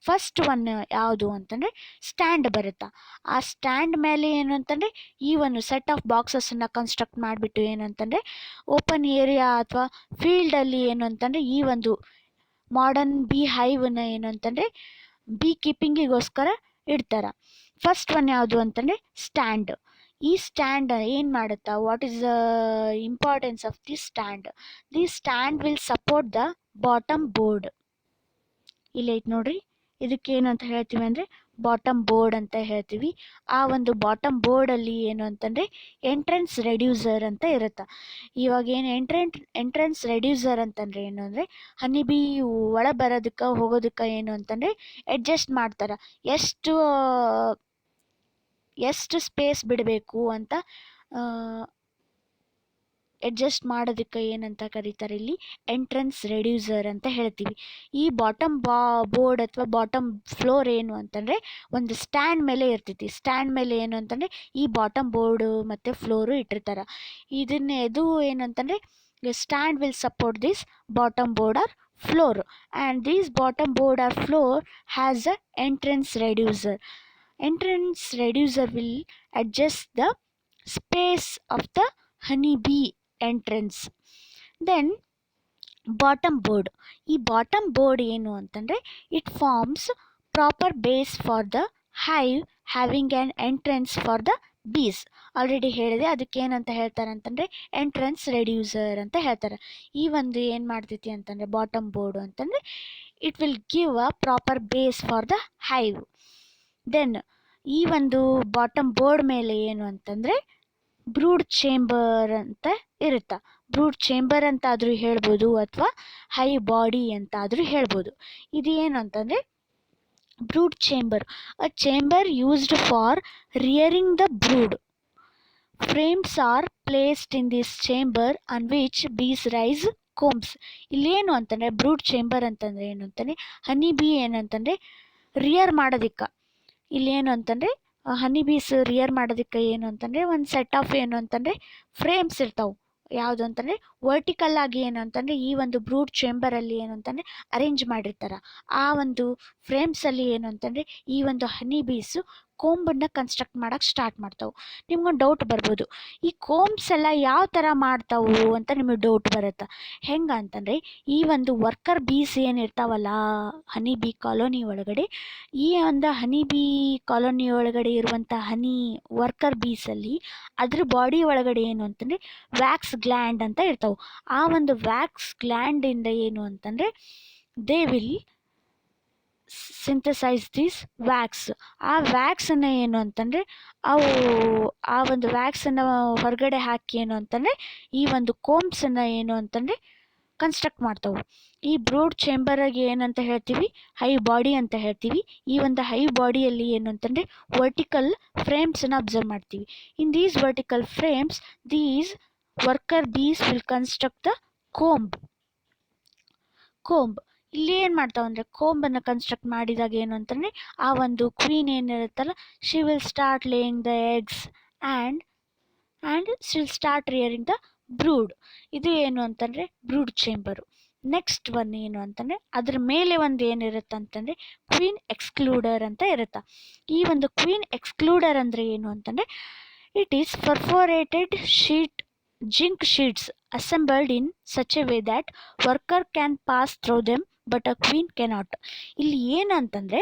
ಫಸ್ಟ್ ಒನ್ ಯಾವುದು ಅಂತಂದರೆ ಸ್ಟ್ಯಾಂಡ್ ಬರುತ್ತಾ. ಆ ಸ್ಟ್ಯಾಂಡ್ ಮೇಲೆ ಏನು ಅಂತಂದರೆ ಈ ಒಂದು ಸೆಟ್ ಆಫ್ ಬಾಕ್ಸಸನ್ನು ಕನ್ಸ್ಟ್ರಕ್ಟ್ ಮಾಡಿಬಿಟ್ಟು ಏನು ಅಂತಂದರೆ ಓಪನ್ ಏರಿಯಾ ಅಥವಾ ಫೀಲ್ಡಲ್ಲಿ ಏನು ಅಂತಂದರೆ ಈ ಒಂದು ಮಾಡರ್ನ್ ಬಿ ಹೈವನ್ನ ಏನು ಅಂತಂದರೆ ಬಿ ಕೀಪಿಂಗಿಗೋಸ್ಕರ ಇಡ್ತಾರೆ. ಫಸ್ಟ್ ಒನ್ ಯಾವುದು ಅಂತಂದರೆ ಸ್ಟ್ಯಾಂಡ್. ಈ ಸ್ಟ್ಯಾಂಡ್ ಏನು ಮಾಡುತ್ತಾ, what is the importance of this stand? This stand will support the bottom board. ಇಲ್ಲಿ ಐತೆ ನೋಡ್ರಿ, ಇದಕ್ಕೇನು ಅಂತ ಹೇಳ್ತೀವಿ ಅಂದರೆ ಬಾಟಮ್ ಬೋರ್ಡ್ ಅಂತ ಹೇಳ್ತೀವಿ. ಆ ಒಂದು ಬಾಟಮ್ ಬೋರ್ಡಲ್ಲಿ ಏನು ಅಂತಂದರೆ ಎಂಟ್ರೆನ್ಸ್ ರೆಡ್ಯೂಸರ್ ಅಂತ ಇರುತ್ತೆ. ಇವಾಗ ಏನು ಎಂಟ್ರೆನ್ಸ್ ರೆಡ್ಯೂಸರ್ ಅಂತಂದರೆ ಏನು ಅಂದರೆ ಹನಿಬಿ ಒಳ ಬರೋದಕ್ಕೆ ಹೋಗೋದಕ್ಕೆ ಏನು ಅಂತಂದರೆ ಅಡ್ಜಸ್ಟ್ ಮಾಡ್ತಾರೆ, ಎಷ್ಟು ಸ್ಪೇಸ್ ಬಿಡಬೇಕು ಅಂತ ಅಡ್ಜಸ್ಟ್ ಮಾಡೋದಕ್ಕೆ ಏನಂತ ಕರೀತಾರೆ ಇಲ್ಲಿ ಎಂಟ್ರೆನ್ಸ್ ರೆಡ್ಯೂಸರ್ ಅಂತ ಹೇಳ್ತೀವಿ. ಈ ಬಾಟಮ್ ಬೋರ್ಡ್ ಅಥವಾ ಬಾಟಮ್ ಫ್ಲೋರ್ ಏನು ಅಂತಂದರೆ ಒಂದು ಸ್ಟ್ಯಾಂಡ್ ಮೇಲೆ ಇರ್ತೈತಿ. ಸ್ಟ್ಯಾಂಡ್ ಮೇಲೆ ಏನು ಅಂತಂದರೆ ಈ ಬಾಟಮ್ ಬೋರ್ಡು ಮತ್ತು ಫ್ಲೋರು ಇಟ್ಟಿರ್ತಾರೆ. ಇದು ಏನಂತಂದರೆ stand will support this bottom board or floor, and this bottom board or floor has a entrance reducer. Entrance reducer will adjust the space of the honeybee entrance. Then bottom board, ಈ bottom board ಏನು ಅಂತಂದರೆ it forms proper base for the hive having an entrance for the bees. Already ಹೇಳಿದೆ, ಅದಕ್ಕೆ ಏನಂತ ಹೇಳ್ತಾರೆ ಅಂತಂದರೆ entrance reducer ಅಂತ ಹೇಳ್ತಾರೆ. ಈ ಒಂದು ಏನು ಮಾಡ್ತೈತಿ ಅಂತಂದರೆ ಬಾಟಮ್ ಬೋರ್ಡು ಅಂತಂದರೆ it will give a proper base for the hive. Then ಈ ಒಂದು ಬಾಟಮ್ ಬೋರ್ಡ್ ಮೇಲೆ ಏನು ಅಂತಂದರೆ ಬ್ರೂಡ್ ಚೇಂಬರ್ ಅಂತ ಇರುತ್ತೆ. ಬ್ರೂಡ್ ಚೇಂಬರ್ ಅಂತ ಆದರೂ ಹೇಳ್ಬೋದು ಅಥವಾ ಹೈ ಬಾಡಿ ಅಂತ ಆದರೂ ಹೇಳ್ಬೋದು. ಇದು ಏನು ಅಂತಂದರೆ brood chamber, a chamber used for rearing the brood. Frames are placed in this chamber on which bees raise combs. ಇಲ್ಲೇನು ಅಂತಂದರೆ ಬ್ರೂಡ್ ಚೇಂಬರ್ ಅಂತಂದರೆ ಏನು ಅಂತಂದರೆ ಹನಿ ಬಿ ಏನಂತಂದರೆ ರಿಯರ್ ಮಾಡೋದಿಕ್ಕೆ, ಇಲ್ಲೇನು ಅಂತಂದರೆ ಹನಿ ಬೀಸ್ ರಿಯರ್ ಮಾಡೋದಕ್ಕೆ ಏನು ಅಂತಂದರೆ ಒಂದು ಸೆಟ್ ಆಫ್ ಏನು ಅಂತಂದರೆ ಫ್ರೇಮ್ಸ್ ಇರ್ತಾವೆ. ಯಾವುದು ಅಂತಂದರೆ ವರ್ಟಿಕಲ್ ಆಗಿ ಏನು ಅಂತಂದರೆ ಈ ಒಂದು ಬ್ರೂಡ್ ಚೇಂಬರಲ್ಲಿ ಏನು ಅಂತಂದರೆ ಅರೇಂಜ್ ಮಾಡಿರ್ತಾರೆ. ಆ ಒಂದು ಫ್ರೇಮ್ಸಲ್ಲಿ ಏನು ಅಂತಂದರೆ ಈ ಒಂದು ಹನಿ ಬೀಸು ಕೋಂಬನ್ನು ಕನ್ಸ್ಟ್ರಕ್ಟ್ ಮಾಡೋಕ್ಕೆ ಸ್ಟಾರ್ಟ್ ಮಾಡ್ತಾವೆ. ನಿಮ್ಗೊಂದು ಡೌಟ್ ಬರ್ಬೋದು, ಈ ಕೋಂಬ್ಸ್ ಎಲ್ಲ ಯಾವ ಥರ ಮಾಡ್ತಾವು ಅಂತ ನಿಮಗೆ ಡೌಟ್ ಬರುತ್ತೆ. ಹೆಂಗೆ ಅಂತಂದರೆ ಈ ಒಂದು ವರ್ಕರ್ ಬೀಸ್ ಏನಿರ್ತಾವಲ್ಲ ಹನಿ ಬಿ ಕಾಲೋನಿ ಒಳಗಡೆ, ಈ ಒಂದು ಹನಿ ಬಿ ಕಾಲೋನಿ ಒಳಗಡೆ ಇರುವಂಥ ಹನಿ ವರ್ಕರ್ ಬೀಸಲ್ಲಿ ಅದ್ರ ಬಾಡಿ ಒಳಗಡೆ ಏನು ಅಂತಂದರೆ ವ್ಯಾಕ್ಸ್ ಗ್ಲ್ಯಾಂಡ್ ಅಂತ ಇರ್ತಾವೆ. ಆ ಒಂದು ವ್ಯಾಕ್ಸ್ ಗ್ಲ್ಯಾಂಡಿಂದ ಏನು ಅಂತಂದರೆ they will synthesize this wax. ಆ ವ್ಯಾಕ್ಸನ್ನು ಏನು ಅಂತಂದರೆ ಅವು ಆ ಒಂದು ವ್ಯಾಕ್ಸನ್ನು ಹೊರಗಡೆ ಹಾಕಿ ಏನು ಅಂತಂದರೆ ಈ ಒಂದು ಕೋಂಬ್ಸನ್ನು ಏನು ಅಂತಂದರೆ ಕನ್ಸ್ಟ್ರಕ್ಟ್ ಮಾಡ್ತಾವೆ. ಈ ಬ್ರೂಡ್ ಚೇಂಬರಿಗೆ ಏನಂತ ಹೇಳ್ತೀವಿ, ಹೈ ಬಾಡಿ ಅಂತ ಹೇಳ್ತೀವಿ. ಈ ಒಂದು ಹೈ ಬಾಡಿಯಲ್ಲಿ ಏನು ಅಂತಂದರೆ ವರ್ಟಿಕಲ್ ಫ್ರೇಮ್ಸನ್ನು ಅಬ್ಸರ್ವ್ ಮಾಡ್ತೀವಿ. In these vertical frames these worker bees will construct the comb. ಇಲ್ಲಿ ಏನು ಮಾಡ್ತಾವೆ ಅಂದರೆ ಕೋಂಬನ್ನು ಕನ್ಸ್ಟ್ರಕ್ಟ್ ಮಾಡಿದಾಗ ಏನು ಅಂತಂದರೆ ಆ ಒಂದು ಕ್ವೀನ್ ಏನಿರುತ್ತಲ್ಲ she will start laying the eggs and she will start rearing the brood. ಇದು ಏನು ಅಂತಂದರೆ ಬ್ರೂಡ್ ಚೇಂಬರು. ನೆಕ್ಸ್ಟ್ ಒನ್ ಏನು ಅಂತಂದರೆ ಅದ್ರ ಮೇಲೆ ಒಂದು ಏನಿರುತ್ತೆ ಅಂತಂದರೆ ಕ್ವೀನ್ ಎಕ್ಸ್ಕ್ಲೂಡರ್ ಅಂತ ಇರುತ್ತೆ. ಈ ಒಂದು ಕ್ವೀನ್ ಎಕ್ಸ್ಕ್ಲೂಡರ್ ಅಂದರೆ ಏನು ಅಂತಂದರೆ it is perforated zinc sheets assembled in such a way that worker can pass through them but a queen cannot. ಇಲ್ಲಿ ಏನಂತಂದರೆ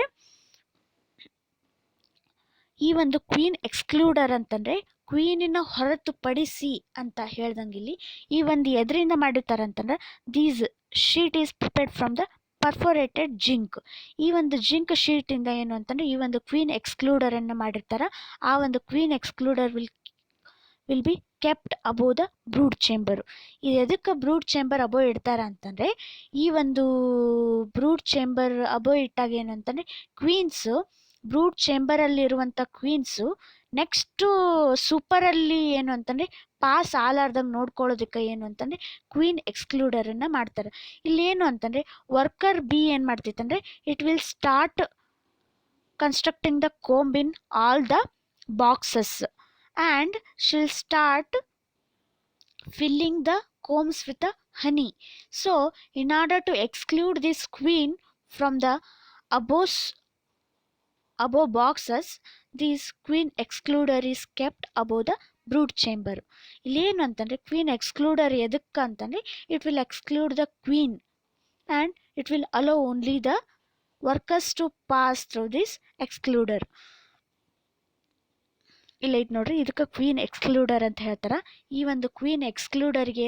ಈ ಒಂದು ಕ್ವೀನ್ ಎಕ್ಸ್ಕ್ಲೂಡರ್ ಅಂತಂದರೆ ಕ್ವೀನಿನ ಹೊರತುಪಡಿಸಿ ಅಂತ ಹೇಳ್ದಂಗೆ ಇಲ್ಲಿ ಈ ಒಂದು ಎದರಿಂದ ಮಾಡಿರ್ತಾರೆ ಅಂತಂದ್ರೆ these sheet is prepared from the perforated zinc. ಈ ಒಂದು ಜಿಂಕ್ ಶೀಟಿಂದ ಏನು ಅಂತಂದರೆ ಈ ಒಂದು ಕ್ವೀನ್ ಎಕ್ಸ್ಕ್ಲೂಡರನ್ನು ಮಾಡಿರ್ತಾರೆ. ಆ ಒಂದು queen excluder will be kept above the brood chamber. ಇದು ಎದಕ್ಕೆ ಬ್ರೂಡ್ ಚೇಂಬರ್ ಅಬೋ ಇಡ್ತಾರೆ ಅಂತಂದರೆ ಈ ಒಂದು ಬ್ರೂಡ್ ಚೇಂಬರ್ ಅಬೋ ಇಟ್ಟಾಗ ಏನು ಅಂತಂದರೆ ಕ್ವೀನ್ಸು ಬ್ರೂಡ್ ಚೇಂಬರಲ್ಲಿರುವಂಥ ಕ್ವೀನ್ಸು ನೆಕ್ಸ್ಟು ಸೂಪರಲ್ಲಿ ಏನು ಅಂತಂದರೆ ಪಾಸ್ ಆಲಾರ್ದಂಗೆ ನೋಡ್ಕೊಳ್ಳೋದಕ್ಕೆ ಏನು ಅಂತಂದರೆ ಕ್ವೀನ್ ಎಕ್ಸ್ಕ್ಲೂಡರನ್ನು ಮಾಡ್ತಾರೆ. ಇಲ್ಲಿ ಏನು ಅಂತಂದರೆ ವರ್ಕರ್ ಬಿ ಏನು ಮಾಡ್ತೈತಂದರೆ it will start constructing the comb in all the boxes and she'll start filling the combs with the honey. So in order to exclude this queen from the above boxes, this queen excluder is kept above the brood chamber. ಇಲ್ಲಿ ಏನು ಅಂತಂದರೆ queen ಎಕ್ಸ್ಕ್ಲೂಡರ್ ಎದಕ್ಕೆ ಅಂತಂದರೆ it will exclude the queen and it will allow only the workers to pass through this excluder. ಇಲ್ಲ ಇದು ನೋಡ್ರಿ, ಇದಕ್ಕೆ queen ಎಕ್ಸ್ಕ್ಲೂಡರ್ ಅಂತ ಹೇಳ್ತಾರೆ. ಈ ಒಂದು ಕ್ವೀನ್ ಎಕ್ಸ್ಕ್ಲೂಡರ್ಗೆ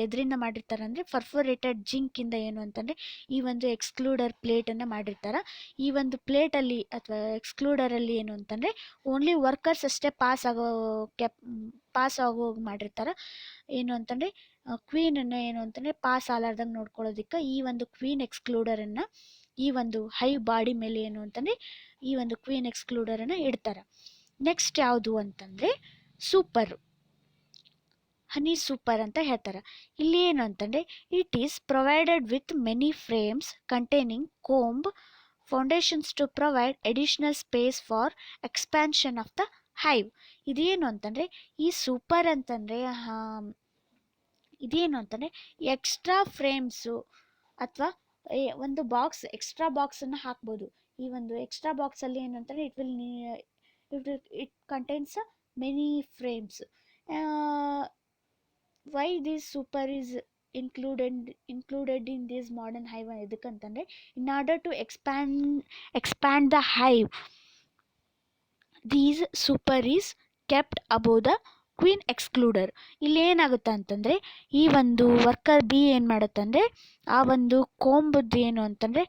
ಎದರಿಂದ ಮಾಡಿರ್ತಾರೆ ಅಂದರೆ ಪರ್ಫೋರೇಟೆಡ್ ಜಿಂಕಿಂದ ಏನು ಅಂತಂದರೆ ಈ ಒಂದು ಎಕ್ಸ್ಕ್ಲೂಡರ್ ಪ್ಲೇಟನ್ನು ಮಾಡಿರ್ತಾರೆ. ಈ ಒಂದು ಪ್ಲೇಟಲ್ಲಿ ಅಥವಾ ಎಕ್ಸ್ಕ್ಲೂಡರಲ್ಲಿ ಏನು ಅಂತಂದರೆ ಓನ್ಲಿ ವರ್ಕರ್ಸ್ ಅಷ್ಟೇ ಪಾಸ್ ಆಗೋ ಮಾಡಿರ್ತಾರೆ. ಏನು ಅಂತಂದರೆ ಕ್ವೀನನ್ನು ಏನು ಅಂತಂದರೆ ಪಾಸ್ ಆಲಾರ್ದಂಗೆ ನೋಡ್ಕೊಳ್ಳೋದಕ್ಕೆ ಈ ಒಂದು ಕ್ವೀನ್ ಎಕ್ಸ್ಕ್ಲೂಡರನ್ನು ಈ ಒಂದು ಹೈ ಬಾಡಿ ಮೇಲೆ ಏನು ಅಂತಂದರೆ ಈ ಒಂದು ಕ್ವೀನ್ ಎಕ್ಸ್ಕ್ಲೂಡರನ್ನು ಇಡ್ತಾರೆ. ನೆಕ್ಸ್ಟ್ ಯಾವುದು ಅಂತಂದರೆ ಸೂಪರ್, ಹನಿ ಸೂಪರ್ ಅಂತ ಹೇಳ್ತಾರೆ. ಇಲ್ಲಿ ಏನು ಅಂತಂದರೆ it is provided with many frames containing comb foundations to provide additional space for expansion of the hive. ಇದೇನು ಅಂತಂದರೆ ಈ ಸೂಪರ್ ಅಂತಂದರೆ ಇದೇನು ಅಂತಂದರೆ ಎಕ್ಸ್ಟ್ರಾ ಫ್ರೇಮ್ಸು ಅಥವಾ ಒಂದು ಬಾಕ್ಸ್ ಎಕ್ಸ್ಟ್ರಾ ಬಾಕ್ಸನ್ನು ಹಾಕ್ಬೋದು. ಈ ಒಂದು ಎಕ್ಸ್ಟ್ರಾ ಬಾಕ್ಸಲ್ಲಿ ಏನು ಅಂತಂದರೆ it contains many frames. Why this super is included in this modern hive edukantandre in order to expand the hive, these super is kept above the queen excluder. ಇಲ್ಲಿ ಏನಾಗುತ್ತೆ ಅಂತಂದರೆ ಈ ಒಂದು ವರ್ಕರ್ ಬಿ ಏನು ಮಾಡುತ್ತಂದರೆ ಆ ಒಂದು ಕೋಂಬದ್ದು ಏನು ಅಂತಂದರೆ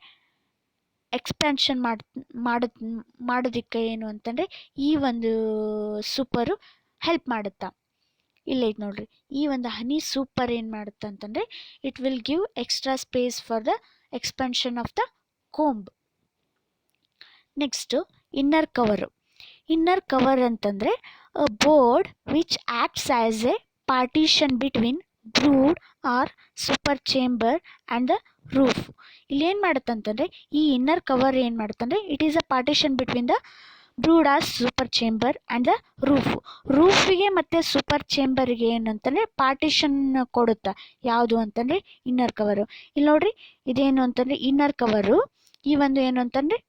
ಎಕ್ಸ್ಪ್ಯಾನ್ಷನ್ ಮಾಡೋದಕ್ಕೆ ಏನು ಅಂತಂದರೆ ಈ ಒಂದು ಸೂಪರು ಹೆಲ್ಪ್ ಮಾಡುತ್ತಾ. ಇಲ್ಲ ಇದು ನೋಡ್ರಿ, ಈ ಒಂದು ಹನಿ ಸೂಪರ್ ಏನು ಮಾಡುತ್ತೆ ಅಂತಂದರೆ it will give extra space for the expansion of the comb. Next inner cover. Inner cover ಅಂತಂದರೆ a board which acts as a partition between brood or super chamber and the roof. ಇಲ್ಲಿ ಏನು ಮಾಡುತ್ತೆ ಅಂತಂದರೆ ಈ inner cover ಏನು ಮಾಡುತ್ತಂದರೆ it is a partition between the brood or super chamber and the ರೂಫಿಗೆ ಮತ್ತು ಸೂಪರ್ ಚೇಂಬರ್ಗೆ ಏನಂತಂದರೆ ಪಾರ್ಟಿಷನ್ ಕೊಡುತ್ತಾ. ಯಾವುದು ಅಂತಂದರೆ ಇನ್ನರ್ ಕವರು. ಇಲ್ಲಿ ನೋಡ್ರಿ, ಇದೇನು ಅಂತಂದರೆ ಇನ್ನರ್ ಕವರು. ಈ ಒಂದು ಏನು ಅಂತಂದರೆ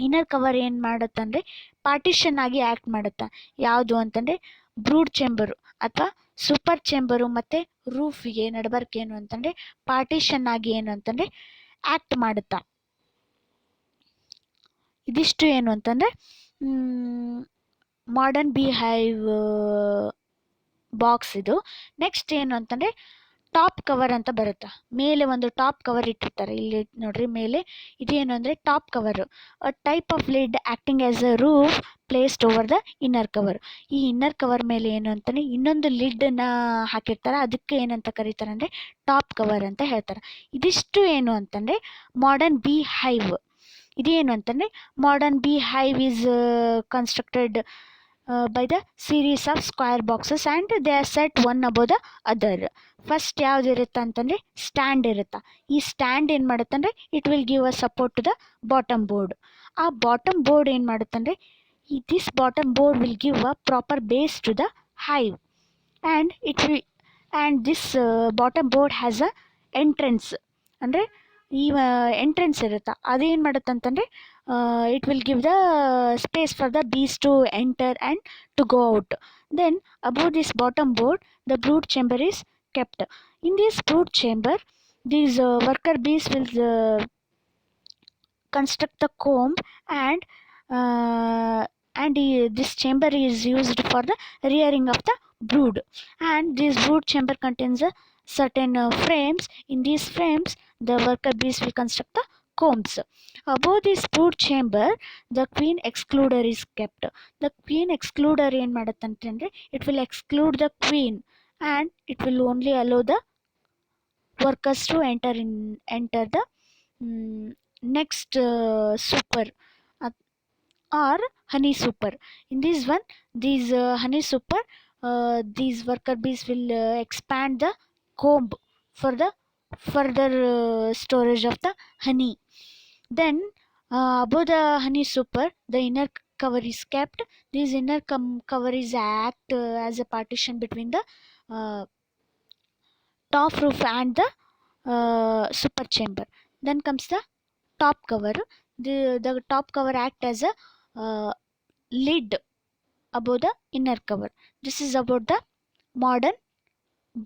ಇನ್ನರ್ ಕವರ್ ಏನು ಮಾಡುತ್ತಂದರೆ ಪಾರ್ಟಿಷನ್ ಆಗಿ ಆ್ಯಕ್ಟ್ ಮಾಡುತ್ತಾ. ಯಾವುದು ಅಂತಂದರೆ ಬ್ರೂಡ್ ಚೇಂಬರು ಅಥವಾ ಸೂಪರ್ ಚೇಂಬರು ಮತ್ತು ರೂಫಿಗೆ ನಡಬರ್ಕ್ ಏನು ಅಂತಂದರೆ ಪಾರ್ಟಿಷನ್ ಆಗಿ ಏನು ಅಂತಂದರೆ ಆ್ಯಕ್ಟ್ ಮಾಡುತ್ತಾ. ಇದಿಷ್ಟು ಏನು ಅಂತಂದರೆ ಮಾಡರ್ನ್ ಬಿ ಹೈವ್ ಬಾಕ್ಸ್ ಇದು. ನೆಕ್ಸ್ಟ್ ಏನು ಅಂತಂದರೆ ಟಾಪ್ ಕವರ್ ಅಂತ ಬರುತ್ತೆ. ಮೇಲೆ ಒಂದು ಟಾಪ್ ಕವರ್ ಇಟ್ಟಿರ್ತಾರೆ. ಇಲ್ಲಿ ನೋಡ್ರಿ ಮೇಲೆ ಇದೇನು ಅಂದರೆ top cover, a type of lid acting as a roof placed over the inner cover. ಈ ಇನ್ನರ್ ಕವರ್ ಮೇಲೆ ಏನು ಅಂತಂದರೆ ಇನ್ನೊಂದು ಲಿಡ್ಡನ್ನು ಹಾಕಿರ್ತಾರೆ. ಅದಕ್ಕೆ ಏನಂತ ಕರೀತಾರೆ ಅಂದರೆ ಟಾಪ್ ಕವರ್ ಅಂತ ಹೇಳ್ತಾರೆ. ಇದಿಷ್ಟು ಏನು ಅಂತಂದರೆ ಮಾಡರ್ನ್ ಬಿ ಹೈವ್. ಇದೇನು ಅಂತಂದರೆ modern B hive is constructed by the series of square boxes and they are set one above the other. First ಯಾವ್ದು ಇರುತ್ತೆ ಅಂತಂದರೆ ಸ್ಟ್ಯಾಂಡ್ ಇರುತ್ತೆ. ಈ ಸ್ಟ್ಯಾಂಡ್ ಏನು ಮಾಡುತ್ತಂದರೆ it will give a support to the bottom board. ಆ bottom board ಏನು ಮಾಡುತ್ತಂದರೆ this bottom board will give a proper base to the hive and this bottom board has a entrance. ಅಂದರೆ ಈ entrance ಇರುತ್ತೆ, ಅದೇನು ಮಾಡುತ್ತೆ ಅಂತಂದರೆ it will give the space for the bees to enter and to go out. Then above this bottom board the brood chamber is kept. In this brood chamber these worker bees will construct the comb and this chamber is used for the rearing of the brood, and this brood chamber contains certain frames. In these frames the worker bees will construct the combs. Above this brood chamber the queen excluder is kept. The queen excluder ಏನು ಮಾಡುತ್ತೆ ಅಂತಂದರೆ it will exclude the queen and it will only allow the workers to enter the next super or honey super. In this one, these honey super, these worker bees will expand the comb for the further storage of the honey. Then above the honey super the inner cover is kept. This inner cover is act as a partition between the top roof and the super chamber. Then comes the top cover. The top cover act as a lid above the inner cover. This is about the modern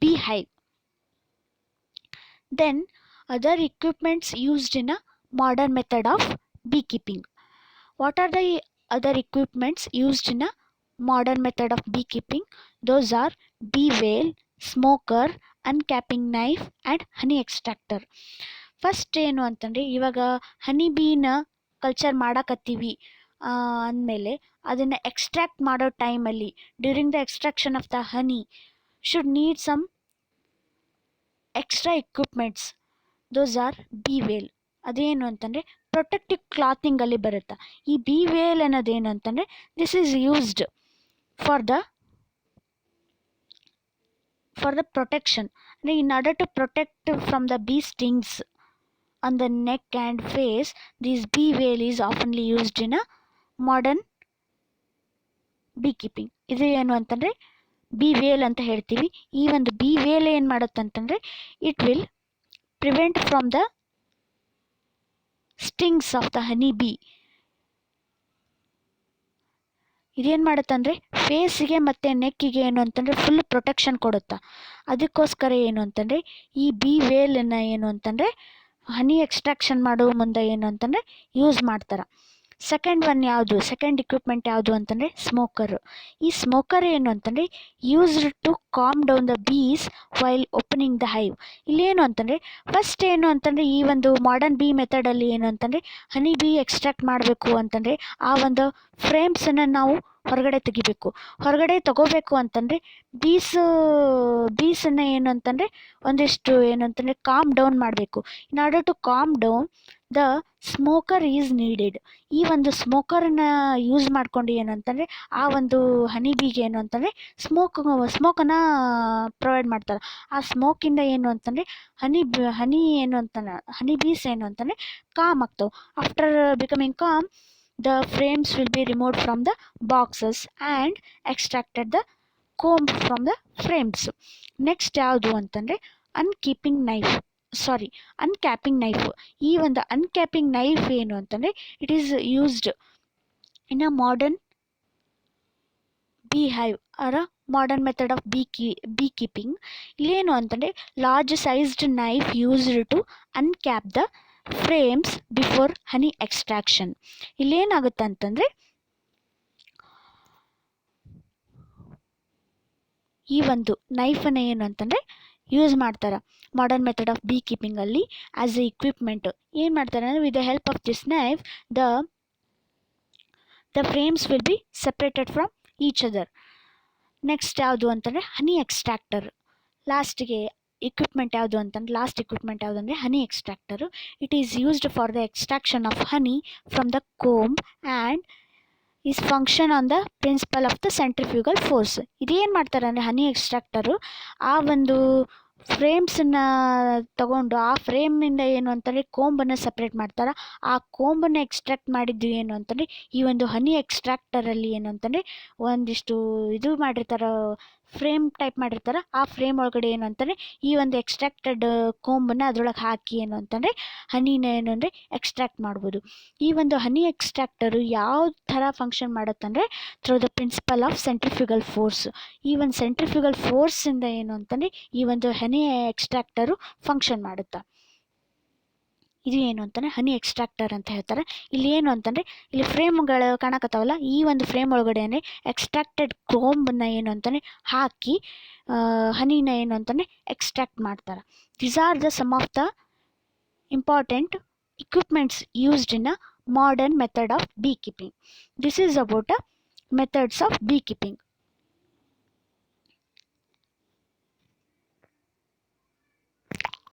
beehive. Then other equipments used in a modern method of beekeeping. What are the other equipments used in a modern method of beekeeping. Those are bee whale, smoker, uncapping knife and honey extractor. First ಏನು ಅಂತಂದರೆ, ಇವಾಗ ಹನಿ bean culture ಮಾಡಕತ್ತೀವಿ ಅಂದಮೇಲೆ ಅದನ್ನು extract ಮಾಡೋ ಟೈಮಲ್ಲಿ, during the extraction of the honey should need some extra equipments. Those are bee veil. ಅದೇನು ಅಂತಂದರೆ protective ಕ್ಲಾತಿಂಗಲ್ಲಿ ಬರುತ್ತೆ. ಈ ಬಿ ವೇಲ್ ಅನ್ನೋದೇನು ಅಂತಂದರೆ, this is used for the protection. ಅಂದರೆ in order to protect from the bee stings on the neck and face. This bee veil is oftenly used in a modern beekeeping. ಇದು ಏನು ಅಂತಂದರೆ B veil ಅಂತ ಹೇಳ್ತೀವಿ. ಈ ಒಂದು bee veil ಏನು ಮಾಡುತ್ತಂತಂದರೆ, it will prevent from the stings of the honey bee. ಇದೇನು ಮಾಡುತ್ತಂದರೆ ಫೇಸಿಗೆ ಮತ್ತು ನೆಕ್ಕಿಗೆ ಏನು ಅಂತಂದರೆ ಫುಲ್ ಪ್ರೊಟೆಕ್ಷನ್ ಕೊಡುತ್ತಾ. ಅದಕ್ಕೋಸ್ಕರ ಏನು ಅಂತಂದರೆ ಈ ಬಿ ವೇಲನ್ನು ಏನು ಅಂತಂದರೆ ಹನಿ ಎಕ್ಸ್ಟ್ರಾಕ್ಷನ್ ಮಾಡೋ ಮುಂದೆ ಏನು ಅಂತಂದರೆ ಯೂಸ್ ಮಾಡ್ತಾರೆ. ಸೆಕೆಂಡ್ ಇಕ್ವಿಪ್ಮೆಂಟ್ ಯಾವುದು ಅಂತಂದರೆ ಸ್ಮೋಕರು. ಈ ಸ್ಮೋಕರ್ ಏನು ಅಂತಂದರೆ used to calm down the bees while opening the hive. ಇಲ್ಲೇನು ಅಂತಂದರೆ ಫಸ್ಟ್ ಏನು ಅಂತಂದರೆ ಈ ಒಂದು ಮಾಡರ್ನ್ ಬಿ ಮೆಥಡಲ್ಲಿ ಏನು ಅಂತಂದರೆ ಹನಿ ಬಿ ಎಕ್ಸ್ಟ್ರಾಕ್ಟ್ ಮಾಡಬೇಕು ಅಂತಂದರೆ ಆ ಒಂದು ಫ್ರೇಮ್ಸನ್ನು ನಾವು ಹೊರಗಡೆ ತೆಗಿಬೇಕು. ಹೊರಗಡೆ ತಗೋಬೇಕು ಅಂತಂದರೆ ಬೀಸನ್ನು ಏನು ಅಂತಂದರೆ ಒಂದಿಷ್ಟು ಏನು ಅಂತಂದರೆ ಕಾಮ್ ಡೌನ್ ಮಾಡಬೇಕು. In order to calm down the smoker is needed. ಈ ಒಂದು ಸ್ಮೋಕರನ್ನು ಯೂಸ್ ಮಾಡ್ಕೊಂಡು ಏನು ಅಂತಂದರೆ ಆ ಒಂದು ಹನಿ ಬೀಗೆ ಏನು ಅಂತಂದರೆ ಸ್ಮೋಕನ್ನು ಪ್ರೊವೈಡ್ ಮಾಡ್ತಾರೆ. ಆ ಸ್ಮೋಕಿಂದ ಏನು ಅಂತಂದರೆ ಹನಿ ಬೀಸ್ ಏನು ಅಂತಂದರೆ ಕಾಮ್ ಆಗ್ತವೆ. After becoming com, the frames will be removed from the boxes and extracted the comb from the frames. Next ಯಾವುದು ಅಂತಂದರೆ ಅನ್ಕ್ಯಾಪಿಂಗ್ ನೈಫ್. ಈ ಒಂದು ಅನ್ಕ್ಯಾಪಿಂಗ್ ನೈಫ್ ಏನು ಅಂತಂದರೆ it is used in a modern beehive or modern method of bee keeping. ಇಲ್ಲೇನು ಅಂತಂದರೆ large sized knife used to uncap the frames before honey extraction. ಇಲ್ಲೇನಾಗುತ್ತೆ ಅಂತಂದರೆ ಈ ಒಂದು ನೈಫನ್ನು ಏನು ಅಂತಂದರೆ ಯೂಸ್ ಮಾಡ್ತಾರೆ ಮಾಡರ್ನ್ ಮೆಥಡ್ ಆಫ್ ಬೀ ಕೀಪಿಂಗಲ್ಲಿ ಆ್ಯಸ್ ಎ ಇಕ್ವಿಪ್ಮೆಂಟ್. ಏನು ಮಾಡ್ತಾರೆ ಅಂದರೆ with the help of this knife the frames will be separated from each other. Next ಯಾವುದು ಅಂತಂದರೆ ಹನಿ ಎಕ್ಸ್ಟ್ರಾಕ್ಟರ್. ಲಾಸ್ಟ್ ಇಕ್ವಿಪ್ಮೆಂಟ್ ಯಾವುದಂದರೆ honey extractor. It is used for the extraction of honey from the comb and is function on the principle of the centrifugal force. ಇದೇನು ಮಾಡ್ತಾರೆ ಅಂದರೆ ಹನಿ ಎಕ್ಸ್ಟ್ರಾಕ್ಟರು ಆ ಒಂದು ಫ್ರೇಮ್ಸನ್ನು ತಗೊಂಡು ಆ ಫ್ರೇಮಿಂದ ಏನು ಅಂತಂದರೆ ಕೋಂಬನ್ನು ಸಪ್ರೇಟ್ ಮಾಡ್ತಾರೆ. ಆ ಕೋಂಬನ್ನು ಎಕ್ಸ್ಟ್ರಾಕ್ಟ್ ಮಾಡಿದ್ದು ಏನು ಅಂತಂದರೆ ಈ ಒಂದು ಹನಿ ಎಕ್ಸ್ಟ್ರಾಕ್ಟರಲ್ಲಿ ಏನು ಅಂತಂದರೆ ಒಂದಿಷ್ಟು ಇದು ಮಾಡಿರ್ತಾರೆ, ಫ್ರೇಮ್ ಟೈಪ್ ಮಾಡಿರ್ತಾರೆ. ಆ ಫ್ರೇಮ್ ಒಳಗಡೆ ಏನು ಅಂತಂದರೆ ಈ ಒಂದು ಎಕ್ಸ್ಟ್ರಾಕ್ಟೆಡ್ ಕೋಂಬನ್ನು ಅದರೊಳಗೆ ಹಾಕಿ ಏನು ಅಂತಂದರೆ ಹನಿನ ಏನು ಅಂದರೆ ಎಕ್ಸ್ಟ್ರಾಕ್ಟ್ ಮಾಡ್ಬೋದು. ಈ ಒಂದು ಹನಿ ಎಕ್ಸ್ಟ್ರಾಕ್ಟರು ಯಾವ ಥರ ಫಂಕ್ಷನ್ ಮಾಡುತ್ತಂದರೆ through the principle of centrifugal force. ಈ ಒಂದು ಸೆಂಟ್ರಿಫ್ಯೂಗಲ್ ಫೋರ್ಸಿಂದ ಏನು ಅಂತಂದರೆ ಈ ಒಂದು ಹನಿ ಎಕ್ಸ್ಟ್ರಾಕ್ಟರು ಫಂಕ್ಷನ್ ಮಾಡುತ್ತಾ. ಇದು ಏನು ಅಂತಂದರೆ ಹನಿ ಎಕ್ಸ್ಟ್ರಾಕ್ಟರ್ ಅಂತ ಹೇಳ್ತಾರೆ. ಇಲ್ಲಿ ಏನು ಅಂತಂದರೆ ಇಲ್ಲಿ ಫ್ರೇಮ್ಗಳು ಕಾಣಕತ್ತಾವಲ್ಲ, ಈ ಒಂದು ಫ್ರೇಮ್ ಒಳಗಡೆ ಎಕ್ಸ್ಟ್ರಾಕ್ಟೆಡ್ ಕೋಂಬನ್ನು ಏನು ಅಂತಂದರೆ ಹಾಕಿ ಹನಿನ ಏನು ಅಂತಂದರೆ ಎಕ್ಸ್ಟ್ರಾಕ್ಟ್ ಮಾಡ್ತಾರೆ. These are the some of the important equipments used in a modern method of beekeeping. This is about methods of beekeeping.